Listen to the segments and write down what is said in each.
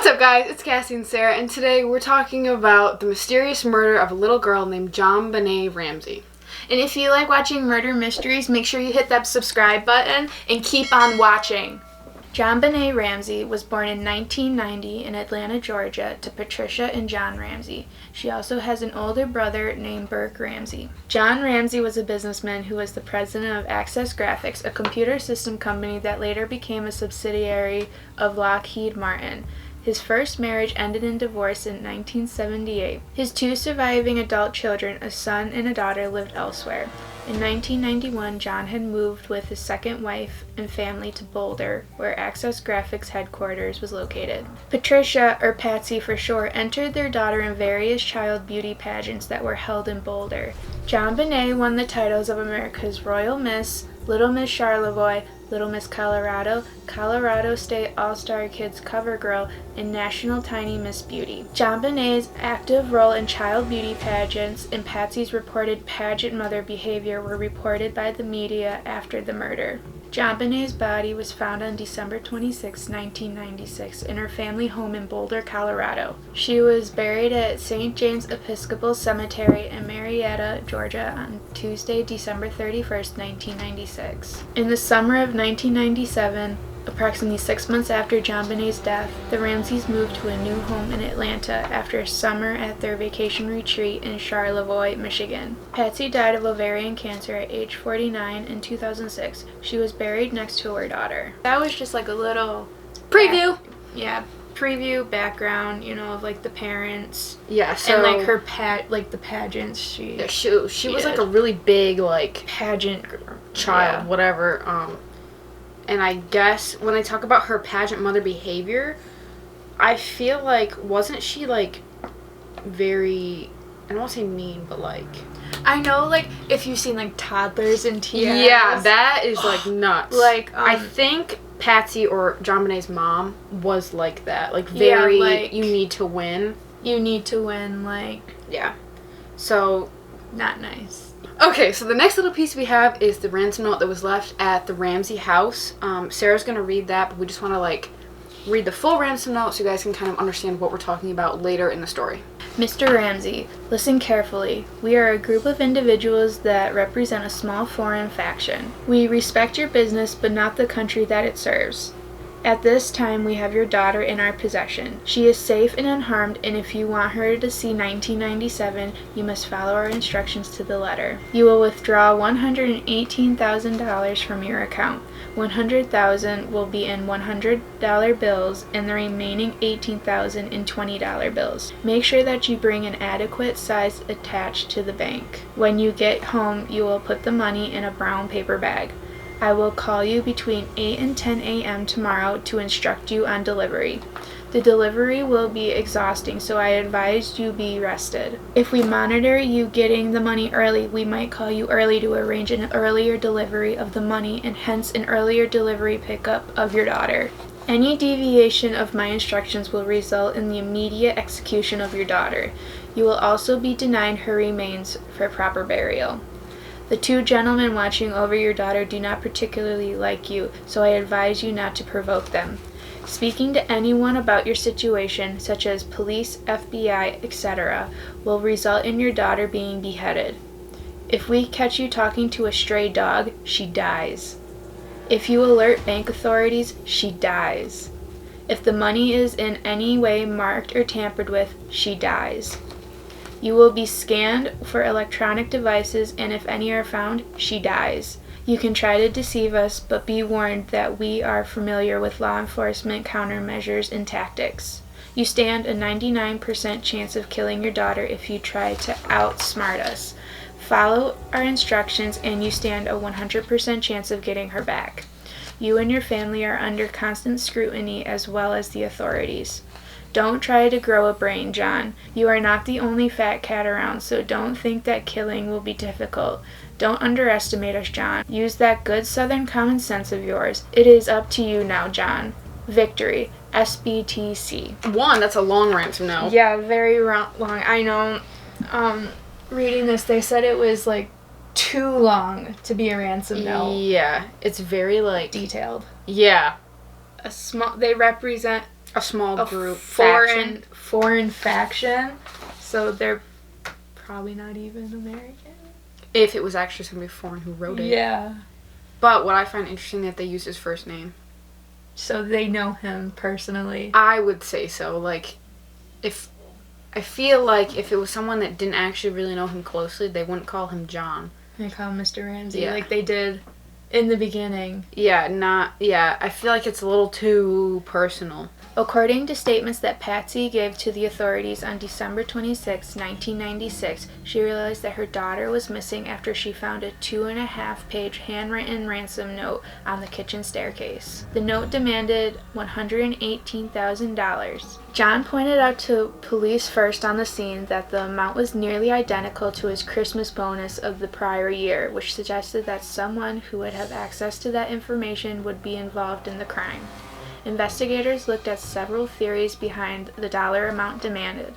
What's up, guys? It's Cassie and Sara, and today we're talking about the mysterious murder of a little girl named JonBenet Ramsey. And if you like watching murder mysteries, make sure you hit that subscribe button and keep on watching. JonBenet Ramsey was born in 1990 in Atlanta, Georgia, to Patricia and John Ramsey. She also has an older brother named Burke Ramsey. John Ramsey was a businessman who was the president of Access Graphics, a computer system company that later became a subsidiary of Lockheed Martin. His first marriage ended in divorce in 1978. His two surviving adult children, a son and a daughter, lived elsewhere. In 1991, John had moved with his second wife and family to Boulder, where Access Graphics headquarters was located. Patricia, or Patsy for short, entered their daughter in various child beauty pageants that were held in Boulder. JonBenet won the titles of America's Royal Miss, Little Miss Charlevoix, Little Miss Colorado, Colorado State All-Star Kids Cover Girl, and National Tiny Miss Beauty. JonBenet's active role in child beauty pageants and Patsy's reported pageant mother behavior were reported by the media after the murder. JonBenet's body was found on December 26, 1996, in her family home in Boulder, Colorado. She was buried at St. James Episcopal Cemetery in Marietta, Georgia, on Tuesday, December 31, 1996. In the summer of 1997, approximately 6 months after JonBenet's death, the Ramseys moved to a new home in Atlanta after a summer at their vacation retreat in Charlevoix, Michigan. Patsy died of ovarian cancer at age 49 in 2006. She was buried next to her daughter. That was just like a little Preview! Preview background, of like the parents. Yeah, so... And like her the pageants she was like a really big, like... pageant child, whatever, and I guess when I talk about her pageant mother behavior, I feel like, wasn't she, like, very, I don't want to say mean, but, like... I know, like, if you've seen, like, toddlers and tiaras. Yeah, that is, like, nuts. Like, I think Patsy or JonBenet's mom was like that. Like, very, like, you need to win. You need to win, like... Yeah. So... Not nice. Okay, so the next little piece we have is the ransom note that was left at the Ramsey house. Sarah's going to read that, but we just want to, like, read the full ransom note so you guys can kind of understand what we're talking about later in the story. Mr. Ramsey, listen carefully. We are a group of individuals that represent a small foreign faction. We respect your business, but not the country that it serves. At this time, we have your daughter in our possession. She is safe and unharmed, and if you want her to see 1997, you must follow our instructions to the letter. You will withdraw $118,000 from your account. $100,000 will be in $100 bills, and the remaining $18,000 in $20 bills. Make sure that you bring an adequate size attached to the bank. When you get home, you will put the money in a brown paper bag. I will call you between 8 and 10 a.m. tomorrow to instruct you on delivery. The delivery will be exhausting, so I advise you be rested. If we monitor you getting the money early, we might call you early to arrange an earlier delivery of the money and hence an earlier delivery pickup of your daughter. Any deviation of my instructions will result in the immediate execution of your daughter. You will also be denied her remains for proper burial. The two gentlemen watching over your daughter do not particularly like you, so I advise you not to provoke them. Speaking to anyone about your situation, such as police, FBI, etc., will result in your daughter being beheaded. If we catch you talking to a stray dog, she dies. If you alert bank authorities, she dies. If the money is in any way marked or tampered with, she dies. You will be scanned for electronic devices, and if any are found, she dies. You can try to deceive us, but be warned that we are familiar with law enforcement countermeasures and tactics. You stand a 99% chance of killing your daughter if you try to outsmart us. Follow our instructions, and you stand a 100% chance of getting her back. You and your family are under constant scrutiny as well as the authorities. Don't try to grow a brain, John. You are not the only fat cat around, so don't think that killing will be difficult. Don't underestimate us, John. Use that good southern common sense of yours. It is up to you now, John. Victory. SBTC. That's a long ransom note. Yeah, very long. I know. Reading this, they said it was, like, too long to be a ransom note. Yeah, it's very, like... detailed. Yeah. They represent A small group. Foreign faction. So they're probably not even American. If it was actually somebody foreign who wrote it. Yeah. But what I find interesting that they use his first name. So they know him personally. I would say so. Like, I feel like if it was someone that didn't actually really know him closely, they wouldn't call him John. They call him Mr. Ramsey, Yeah. like they did in the beginning. Yeah, I feel like it's a little too personal. According to statements that Patsy gave to the authorities on December 26, 1996, she realized that her daughter was missing after she found a 2.5-page handwritten ransom note on the kitchen staircase. The note demanded $118,000. John pointed out to police first on the scene that the amount was nearly identical to his Christmas bonus of the prior year, which suggested that someone who would have access to that information would be involved in the crime. Investigators looked at several theories behind the dollar amount demanded.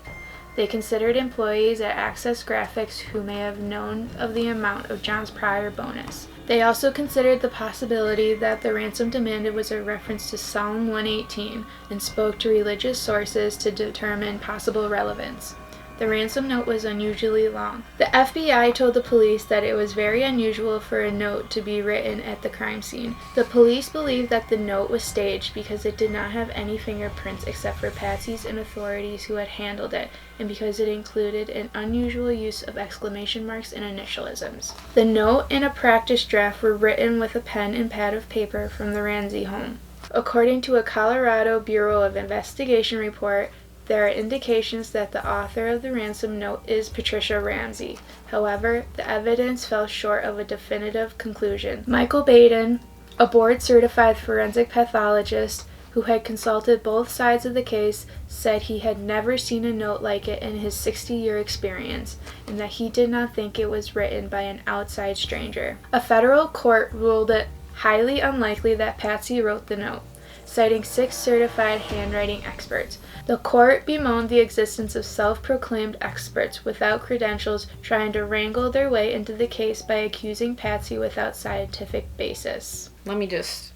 They considered employees at Access Graphics who may have known of the amount of John's prior bonus. They also considered the possibility that the ransom demanded was a reference to Psalm 118 and spoke to religious sources to determine possible relevance. The ransom note was unusually long. The FBI told the police that it was very unusual for a note to be written at the crime scene. The police believed that the note was staged because it did not have any fingerprints except for Patsy's and authorities who had handled it, and because it included an unusual use of exclamation marks and initialisms. The note and a practice draft were written with a pen and pad of paper from the Ramsey home. According to a Colorado Bureau of Investigation report, there are indications that the author of the ransom note is Patricia Ramsey. However, the evidence fell short of a definitive conclusion. Michael Baden, a board-certified forensic pathologist who had consulted both sides of the case, said he had never seen a note like it in his 60-year experience, and that he did not think it was written by an outside stranger. A federal court ruled it highly unlikely that Patsy wrote the note, citing 6 certified handwriting experts. The court bemoaned the existence of self-proclaimed experts without credentials trying to wrangle their way into the case by accusing Patsy without scientific basis. Let me just...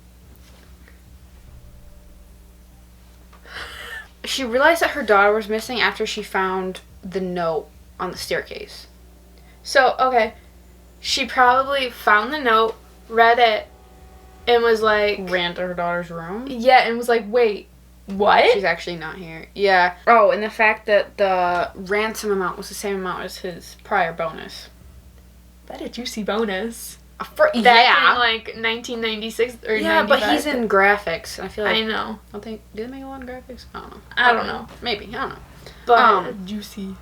She realized that her daughter was missing after she found the note on the staircase. So, okay, she probably found the note, read it, and was like... Ran to her daughter's room? Yeah, and was like, wait, what? She's actually not here. Yeah. Oh, and the fact that the ransom amount was the same amount as his prior bonus. That a juicy bonus. Back in like 1996 or 95. Yeah, but he's in graphics. I feel like... I know. Do they make a lot of graphics? I don't know. I don't know. Maybe. I don't know. But juicy.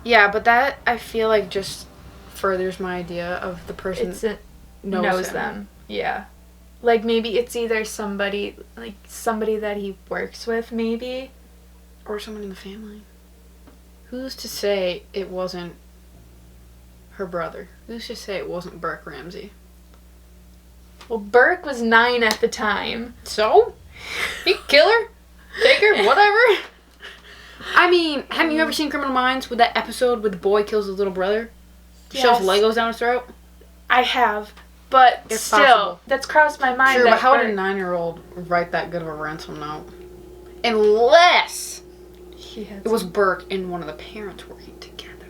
Yeah, but that, I feel like, just furthers my idea of the person knows them. Yeah. Like, maybe it's either somebody that he works with, maybe. Or someone in the family. Who's to say it wasn't her brother? Who's to say it wasn't Burke Ramsey? Well, Burke was 9 at the time. So? He could kill her? Take her? Whatever? I mean, have you ever seen Criminal Minds with that episode where the boy kills his little brother? Yes. Shoves Legos down his throat? I have. But It's still, possible. that's crossed my mind. Sure, but how would a 9-year-old write that good of a ransom note? Unless it was Burke and one of the parents working together.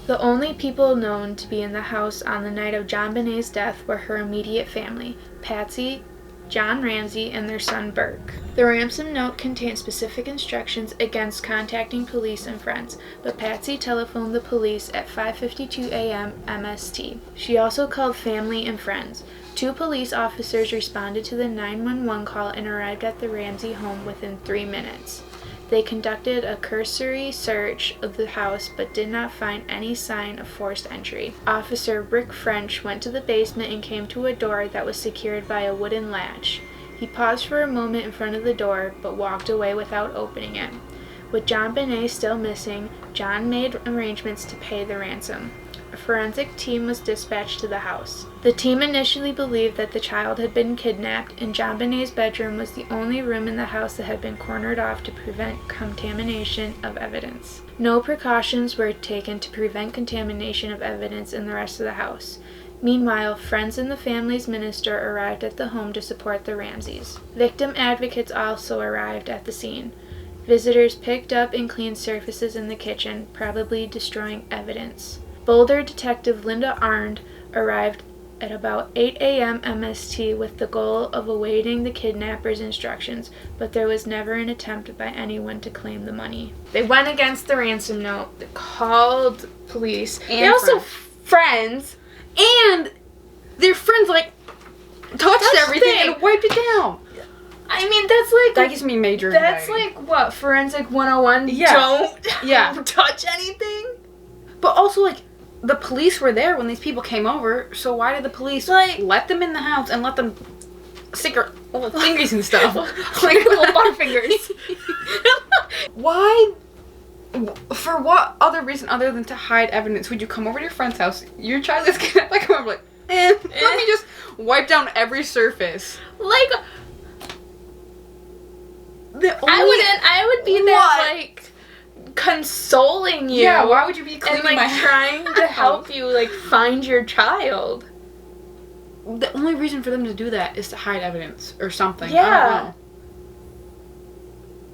The only people known to be in the house on the night of JonBenet's death were her immediate family, Patsy, John Ramsey, and their son Burke. The ransom note contained specific instructions against contacting police and friends, but Patsy telephoned the police at 5:52 a.m. MST. She also called family and friends. 2 police officers responded to the 911 call and arrived at the Ramsey home within 3 minutes. They conducted a cursory search of the house but did not find any sign of forced entry. Officer Rick French went to the basement and came to a door that was secured by a wooden latch. He paused for a moment in front of the door but walked away without opening it. With JonBenet still missing, John made arrangements to pay the ransom. A forensic team was dispatched to the house. The team initially believed that the child had been kidnapped, and JonBenet's bedroom was the only room in the house that had been cornered off to prevent contamination of evidence. No precautions were taken to prevent contamination of evidence in the rest of the house. Meanwhile, friends and the family's minister arrived at the home to support the Ramseys. Victim advocates also arrived at the scene. Visitors picked up and cleaned surfaces in the kitchen, probably destroying evidence. Boulder detective Linda Arndt arrived at about 8 a.m. MST with the goal of awaiting the kidnappers' instructions, but there was never an attempt by anyone to claim the money. They went against the ransom note, they called police, And they also friends, and their friends, like, touched everything and wiped it down. I mean, that's like... That gives me major That's anxiety. like, what, Forensic 101? Yeah. Don't touch anything? But also, like, the police were there when these people came over, so why did the police, like, let them in the house and let them stick their little fingers and stuff? Like little butterfingers. Why? For what other reason other than to hide evidence would you come over to your friend's house? Your child is gonna like come over like, let me just wipe down every surface. Like, I would be there, like, consoling you. Yeah, why would you be cleaning and, like, my trying to help you, like, find your child? The only reason for them to do that is to hide evidence or something. Yeah. I don't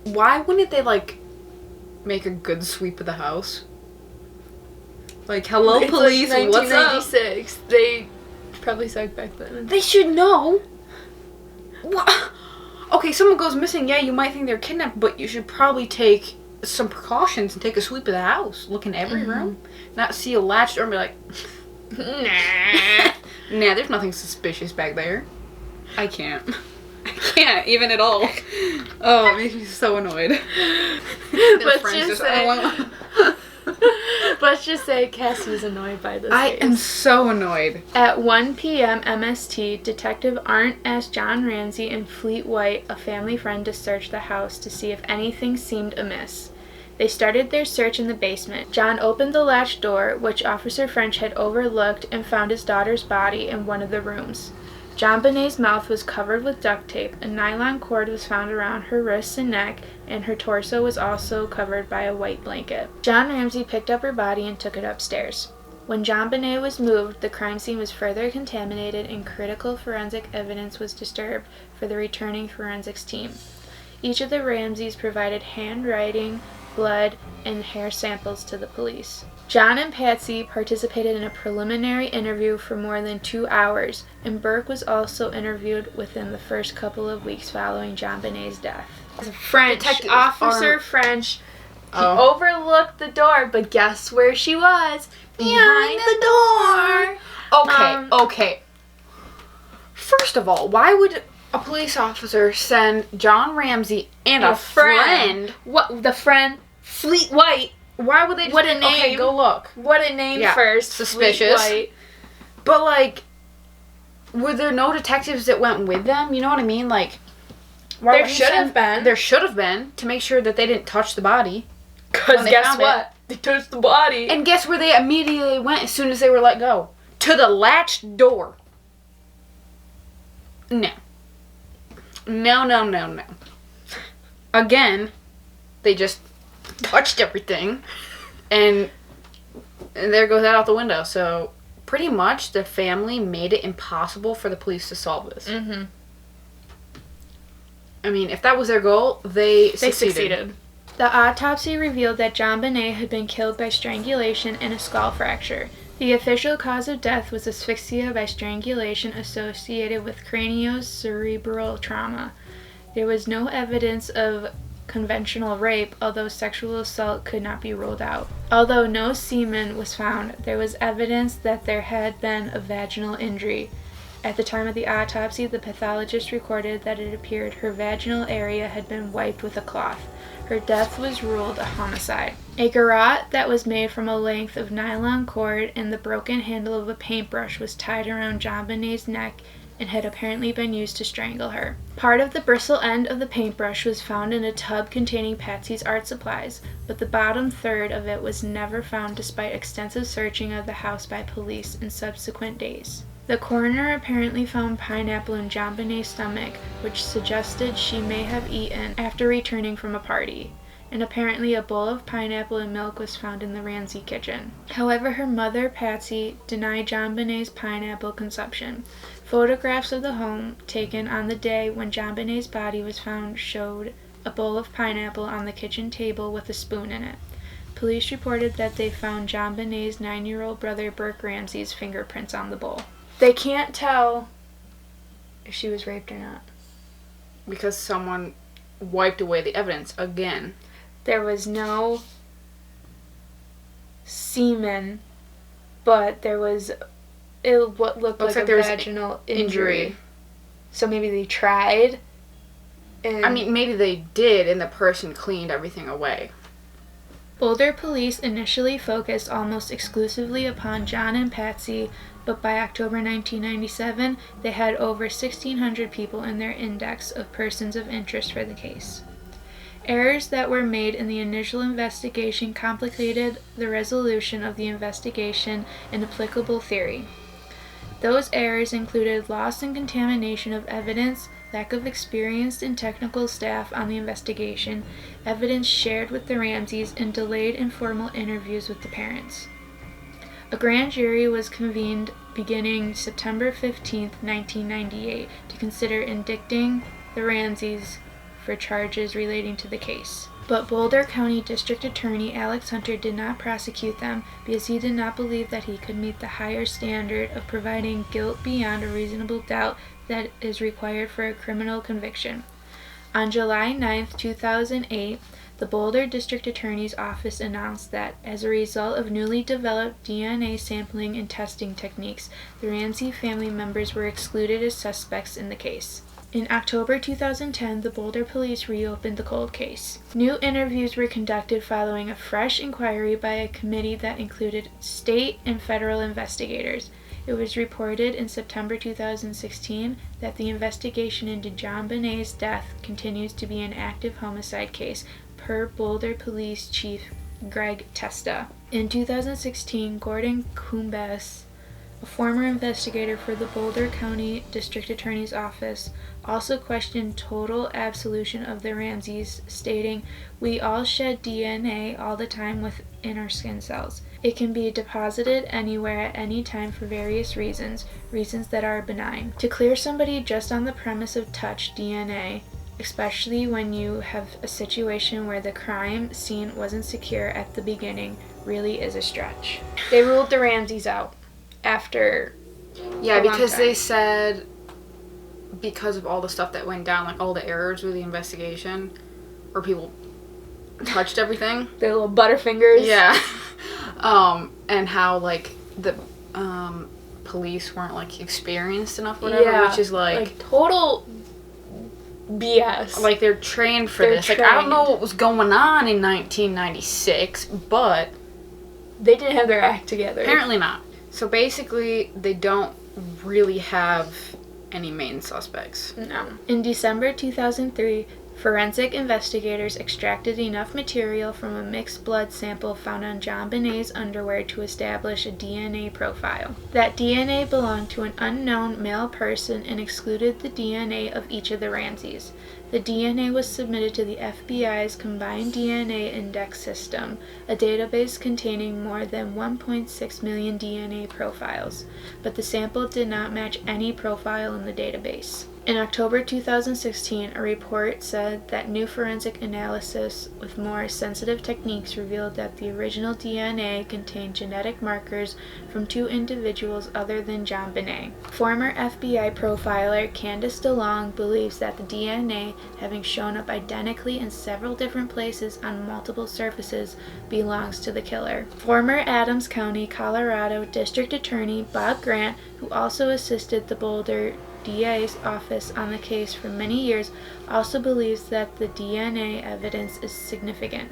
know. Why wouldn't they, like, make a good sweep of the house? Like, hello, It's police, like what's up? 1996. They probably sucked back then. They should know. What? Okay, someone goes missing, yeah, you might think they're kidnapped, but you should probably take some precautions and take a sweep of the house. Look in every room. Not see a latch door and be like, nah, there's nothing suspicious back there. I can't. I can't, even at all. Oh, it makes me so annoyed. Let's just say Cassie's annoyed by this I case. am so annoyed. At 1 p.m. MST, Detective Arndt asked John Ramsey and Fleet White, a family friend, to search the house to see if anything seemed amiss. They started their search in the basement. John opened the latch door, which Officer French had overlooked, and found his daughter's body in one of the rooms. JonBenet's mouth was covered with duct tape. A nylon cord was found around her wrists and neck, and her torso was also covered by a white blanket. John Ramsey picked up her body and took it upstairs. When JonBenet was moved, the crime scene was further contaminated and critical forensic evidence was disturbed for the returning forensics team. Each of the Ramseys provided handwriting, blood, and hair samples to the police. John and Patsy participated in a preliminary interview for more than 2 hours, and Burke was also interviewed within the first couple of weeks following JonBenet's death. Officer French, he overlooked the door, but guess where she was? Behind the door! Okay. First of all, why would a police officer send John Ramsey and a friend? What, the friend? Fleet White. Why would they just... What a name. Okay, go look. What a name first. Suspicious. Fleet White. But, like, were there no detectives that went with them? You know what I mean? Like, There should have been. There should have been, to make sure that they didn't touch the body. Because guess what? They touched the body. And guess where they immediately went as soon as they were let go? To the latched door. No. No. Again, they just touched everything, and there goes that out the window. So, pretty much, the family made it impossible for the police to solve this. Mm-hmm. I mean, if that was their goal, they succeeded. The autopsy revealed that JonBenet had been killed by strangulation and a skull fracture. The official cause of death was asphyxia by strangulation associated with craniocerebral trauma. There was no evidence of conventional rape, although sexual assault could not be ruled out. Although no semen was found, there was evidence that there had been a vaginal injury. At the time of the autopsy, the pathologist recorded that it appeared her vaginal area had been wiped with a cloth. Her death was ruled a homicide. A garrote that was made from a length of nylon cord and the broken handle of a paintbrush was tied around JonBenet's neck and had apparently been used to strangle her. Part of the bristle end of the paintbrush was found in a tub containing Patsy's art supplies, but the bottom third of it was never found despite extensive searching of the house by police in subsequent days. The coroner apparently found pineapple in JonBenet's stomach, which suggested she may have eaten after returning from a party. and apparently a bowl of pineapple and milk was found in the Ramsey kitchen. However, her mother, Patsy, denied JonBenet's pineapple consumption. Photographs of the home taken on the day when JonBenet's body was found showed a bowl of pineapple on the kitchen table with a spoon in it. Police reported that they found JonBenet's 9-year-old brother Burke Ramsey's fingerprints on the bowl. They can't tell if she was raped or not. Because someone wiped away the evidence again. There was no semen, but there was what looked like a vaginal injury. So maybe they tried. I mean, maybe they did, and the person cleaned everything away. Boulder police initially focused almost exclusively upon John and Patsy, but by October 1997, they had over 1,600 people in their index of persons of interest for the case. Errors that were made in the initial investigation complicated the resolution of the investigation and applicable theory. Those errors included loss and contamination of evidence, lack of experienced and technical staff on the investigation, evidence shared with the Ramseys, and delayed informal interviews with the parents. A grand jury was convened beginning September 15, 1998, to consider indicting the Ramseys for charges relating to the case. But Boulder County District Attorney Alex Hunter did not prosecute them because he did not believe that he could meet the higher standard of providing guilt beyond a reasonable doubt that is required for a criminal conviction. On July 9, 2008, the Boulder District Attorney's Office announced that, as a result of newly developed DNA sampling and testing techniques, the Ramsey family members were excluded as suspects in the case. In October 2010, the Boulder police reopened the cold case. New interviews were conducted following a fresh inquiry by a committee that included state and federal investigators. It was reported in September 2016 that the investigation into JonBenet's death continues to be an active homicide case, per Boulder Police Chief Greg Testa. In 2016, Gordon Kumbas, a former investigator for the Boulder County District Attorney's Office, also questioned total absolution of the Ramseys, stating, "We all shed DNA all the time within our skin cells. It can be deposited anywhere at any time for various reasons that are benign. To clear somebody just on the premise of touch DNA, especially when you have a situation where the crime scene wasn't secure at the beginning, really is a stretch." They ruled the Ramseys out after because they said because of all the stuff that went down, like all the errors with the investigation, or people touched everything. Their little butterfingers. Yeah. And how, like, the police weren't, like, experienced enough, whatever, which is, like total BS. Like, they're trained for this. Trained. Like, I don't know what was going on in 1996, but they didn't have their act together. Apparently not. So, basically, they don't really have any main suspects. No. In December 2003, forensic investigators extracted enough material from a mixed blood sample found on JonBenet's underwear to establish a DNA profile. That DNA belonged to an unknown male person and excluded the DNA of each of the Ramseys. The DNA was submitted to the FBI's Combined DNA Index System, a database containing more than 1.6 million DNA profiles, but the sample did not match any profile in the database. In October 2016, a report said that new forensic analysis with more sensitive techniques revealed that the original DNA contained genetic markers from 2 individuals other than JonBenet. Former FBI profiler Candace DeLong believes that the DNA, having shown up identically in several different places on multiple surfaces, belongs to the killer. Former Adams County, Colorado District Attorney Bob Grant, who also assisted the Boulder DA's office on the case for many years, also believes that the DNA evidence is significant,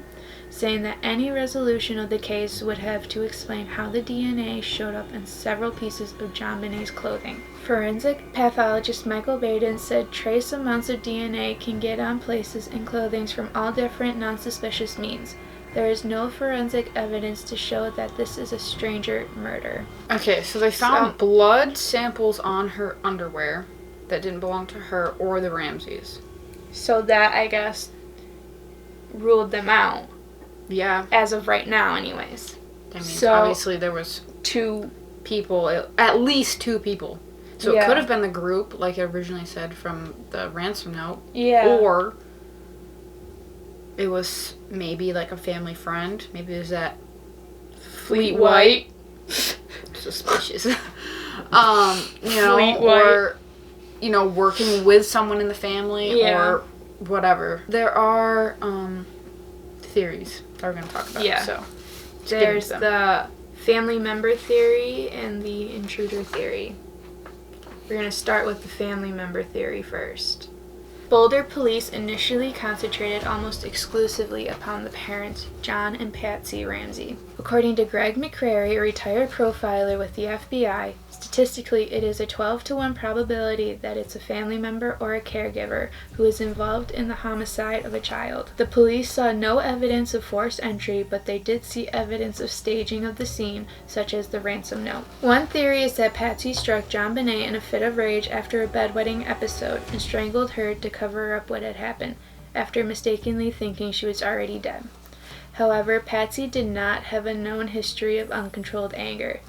saying that any resolution of the case would have to explain how the DNA showed up in several pieces of JonBenet's clothing. Forensic pathologist Michael Baden said trace amounts of DNA can get on places and clothing from all different non-suspicious means. There is no forensic evidence to show that this is a stranger murder. Okay, so they found blood samples on her underwear that didn't belong to her or the Ramseys. So that, I guess, ruled them out. Yeah. As of right now, anyways. I mean, so, obviously there was 2 people, at least 2 people. So it could have been the group, like it originally said from the ransom note. Yeah. Or it was maybe like a family friend. Maybe there's that Fleet White. Suspicious. You know, Fleet or, you know, working with someone in the family or whatever. There are theories that we're going to talk about. Yeah. So there's the family member theory and the intruder theory. We're going to start with the family member theory first. Boulder police initially concentrated almost exclusively upon the parents, John and Patsy Ramsey. According to Greg McCrary, a retired profiler with the FBI, statistically it is a 12-to-1 probability that it's a family member or a caregiver who is involved in the homicide of a child. The police saw no evidence of forced entry, but they did see evidence of staging of the scene, such as the ransom note. One theory is that Patsy struck JonBenet in a fit of rage after a bedwetting episode and strangled her to cover up what had happened, after mistakenly thinking she was already dead. However, Patsy did not have a known history of uncontrolled anger.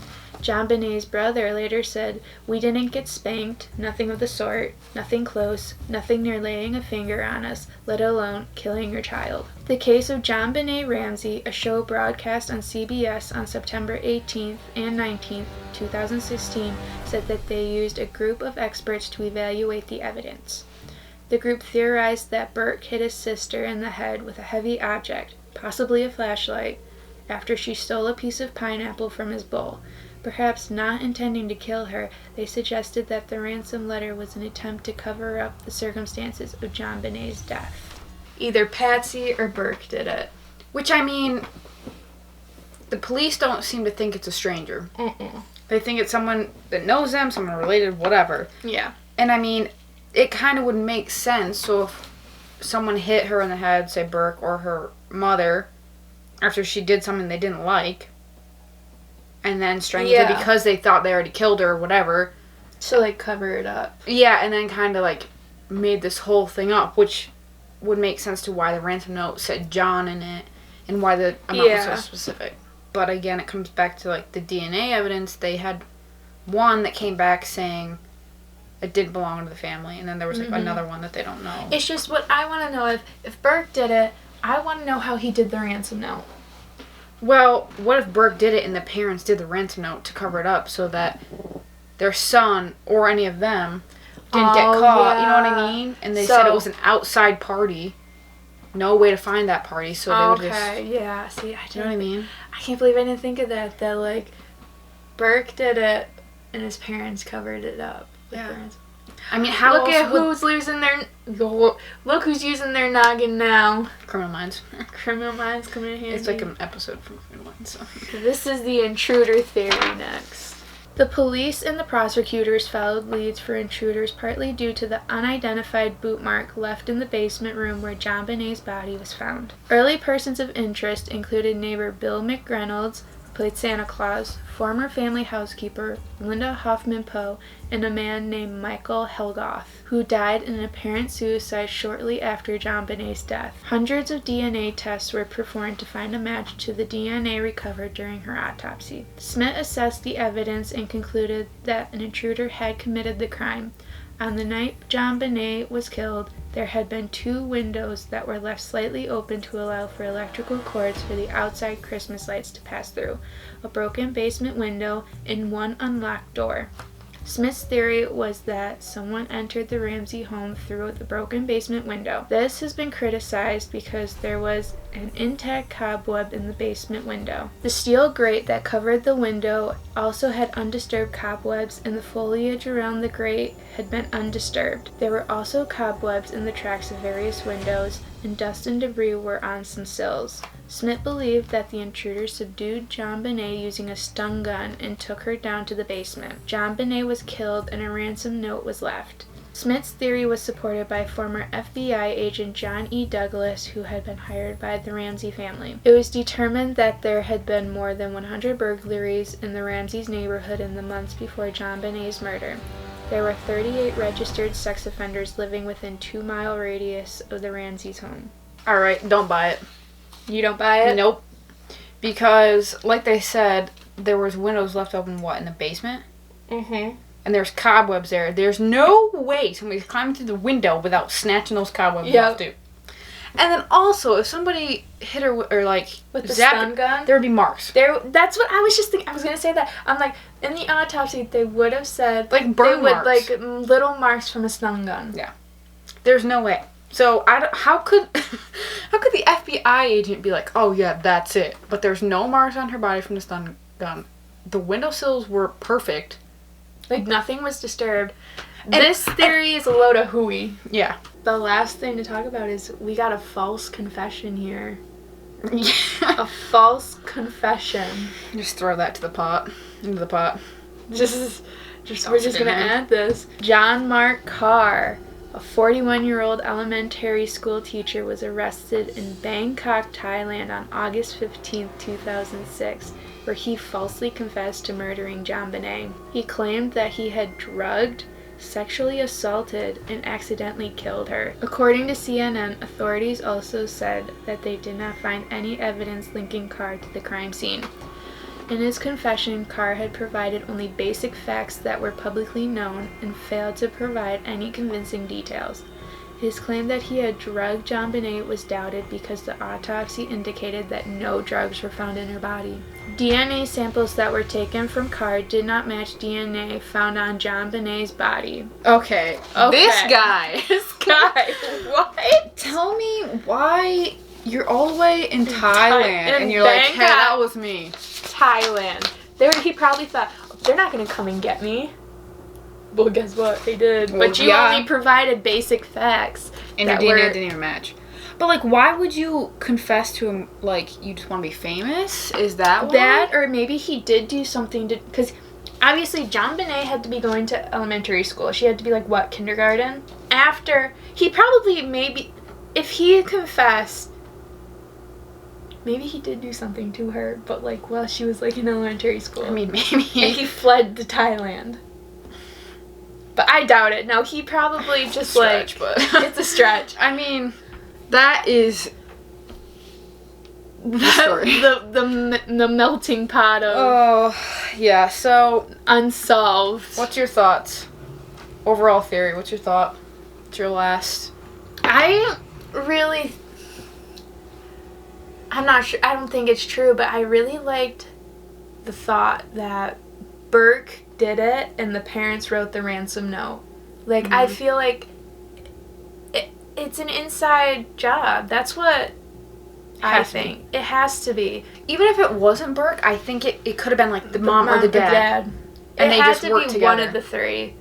JonBenet's brother later said, "We didn't get spanked, nothing of the sort, nothing close, nothing near laying a finger on us, let alone killing your child." The case of JonBenet Ramsey, a show broadcast on CBS on September 18th and 19th, 2016, said that they used a group of experts to evaluate the evidence. The group theorized that Burke hit his sister in the head with a heavy object, possibly a flashlight, after she stole a piece of pineapple from his bowl. Perhaps not intending to kill her, they suggested that the ransom letter was an attempt to cover up the circumstances of JonBenet's death. Either Patsy or Burke did it. Which, I mean, the police don't seem to think it's a stranger. They think it's someone that knows them, someone related, whatever. Yeah. And, I mean, it kind of would make sense. So if someone hit her in the head, say Burke or her mother, after she did something they didn't like, and then strangled her because they thought they already killed her or whatever. So, like, cover it up. Yeah, and then kind of, like, made this whole thing up, which would make sense to why the ransom note said John in it, and why the amount was so specific. But, again, it comes back to, like, the DNA evidence. They had one that came back saying it didn't belong to the family, and then there was, like, another one that they don't know. It's just what I want to know. If Burke did it, I want to know how he did the ransom note. Well, what if Burke did it and the parents did the ransom note to cover it up so that their son or any of them didn't get caught? Yeah. You know what I mean? And they said it was an outside party. No way to find that party, so they would just... Okay, yeah. See, you know what I mean? I can't believe I didn't think of that. That, like, Burke did it and his parents covered it up. Yeah. I mean, how look at who's losing their... Look who's using their noggin now. Criminal Minds. Criminal Minds coming in handy. It's like an episode from Criminal Minds. So. This is the intruder theory next. The police and the prosecutors followed leads for intruders partly due to the unidentified boot mark left in the basement room where JonBenet's body was found. Early persons of interest included neighbor Bill McReynolds, who played Santa Claus, former family housekeeper Linda Hoffman Poe, and a man named Michael Helgoth, who died in an apparent suicide shortly after JonBenet's death. Hundreds of DNA tests were performed to find a match to the DNA recovered during her autopsy. Smith assessed the evidence and concluded that an intruder had committed the crime. On the night JonBenet was killed, there had been 2 windows that were left slightly open to allow for electrical cords for the outside Christmas lights to pass through, a broken basement window, and 1 unlocked door. Smith's theory was that someone entered the Ramsey home through the broken basement window. This has been criticized because there was an intact cobweb in the basement window. The steel grate that covered the window also had undisturbed cobwebs, and the foliage around the grate had been undisturbed. There were also cobwebs in the tracks of various windows, and dust and debris were on some sills. Smith believed that the intruder subdued JonBenet using a stun gun and took her down to the basement. JonBenet was killed and a ransom note was left. Smith's theory was supported by former FBI agent John E. Douglas, who had been hired by the Ramsey family. It was determined that there had been more than 100 burglaries in the Ramsey's neighborhood in the months before JonBenet's murder. There were 38 registered sex offenders living within 2-mile radius of the Ramsey's home. All right, don't buy it. You don't buy it? Nope. Because, like they said, there was windows left open, in the basement? Mm-hmm. And there's cobwebs there. There's no way somebody's climbing through the window without snatching those cobwebs off, dude. And then also, if somebody hit her with the stun gun, there would be marks. That's what I was just thinking. I was gonna say that. I'm like, in the autopsy, they would have said burn marks, little marks from a stun gun. Yeah. There's no way. So how could the FBI agent be like, oh yeah, that's it? But there's no marks on her body from the stun gun. The windowsills were perfect. Like nothing was disturbed. This theory is a load of hooey. Yeah. The last thing to talk about is we got a false confession here. Yeah. A false confession. Just throw that into the pot. We're just gonna add this. John Mark Carr, a 41-year-old elementary school teacher, was arrested in Bangkok, Thailand on August 15, 2006, where he falsely confessed to murdering JonBenet. He claimed that he had drugged, sexually assaulted, and accidentally killed her. According to CNN, authorities also said that they did not find any evidence linking Carr to the crime scene. In his confession, Carr had provided only basic facts that were publicly known and failed to provide any convincing details. His claim that he had drugged JonBenet was doubted because the autopsy indicated that no drugs were found in her body. DNA samples that were taken from Carr did not match DNA found on JonBenet's body. Okay. This guy. What? Tell me why you're all the way in Thailand and you're like, hey, that was me. Thailand. He probably thought, they're not going to come and get me. Well, guess what? They did. Well, but you only provided basic facts. And your DNA didn't even match. But, why would you confess to him, you just want to be famous? Is that why? That, or maybe he did do something to... Because, obviously, JonBenet had to be going to elementary school. She had to be, kindergarten? After... He probably, maybe... If he had confessed... Maybe he did do something to her, but, while she was, in elementary school. I mean, maybe. And he fled to Thailand. But I doubt it. No, he probably just, but... It's a stretch. I mean... That is the story. the melting pot of... Oh, yeah, so... Unsolved. What's your thoughts? Overall theory, what's your thought? What's your last? I'm not sure. I don't think it's true, but I really liked the thought that Burke did it and the parents wrote the ransom note. I feel like... It's an inside job. That's what I think. It has to be. Even if it wasn't Burke, I think it could have been the mom or the dad. And they just worked together. One of the three.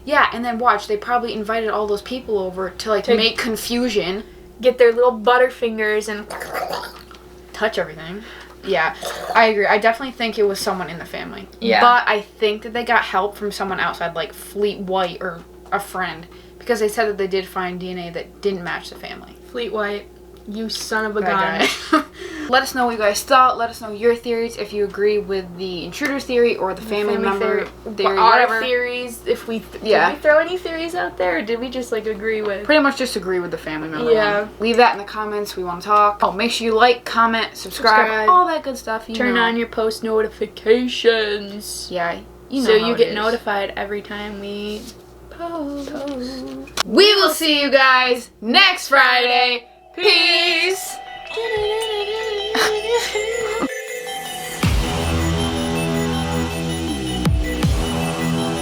Yeah, and then watch, they probably invited all those people over to make confusion. Get their little butterfingers and... touch everything. Yeah, I agree. I definitely think it was someone in the family. Yeah. But I think that they got help from someone outside, Fleet White or a friend. Because they said that they did find DNA that didn't match the family. Fleet White, you son of a gun. Let us know what you guys thought. Let us know your theories, if you agree with the intruder theory or the family member theory, whatever. Our theories, did we throw any theories out there, or did we just agree with? Pretty much just agree with the family member. Yeah. One. Leave that in the comments. We want to talk. Oh, make sure you like, comment, subscribe. All that good stuff. Turn on your post notifications. Yeah, so you get notified every time we post. We will see you guys next Friday. Peace.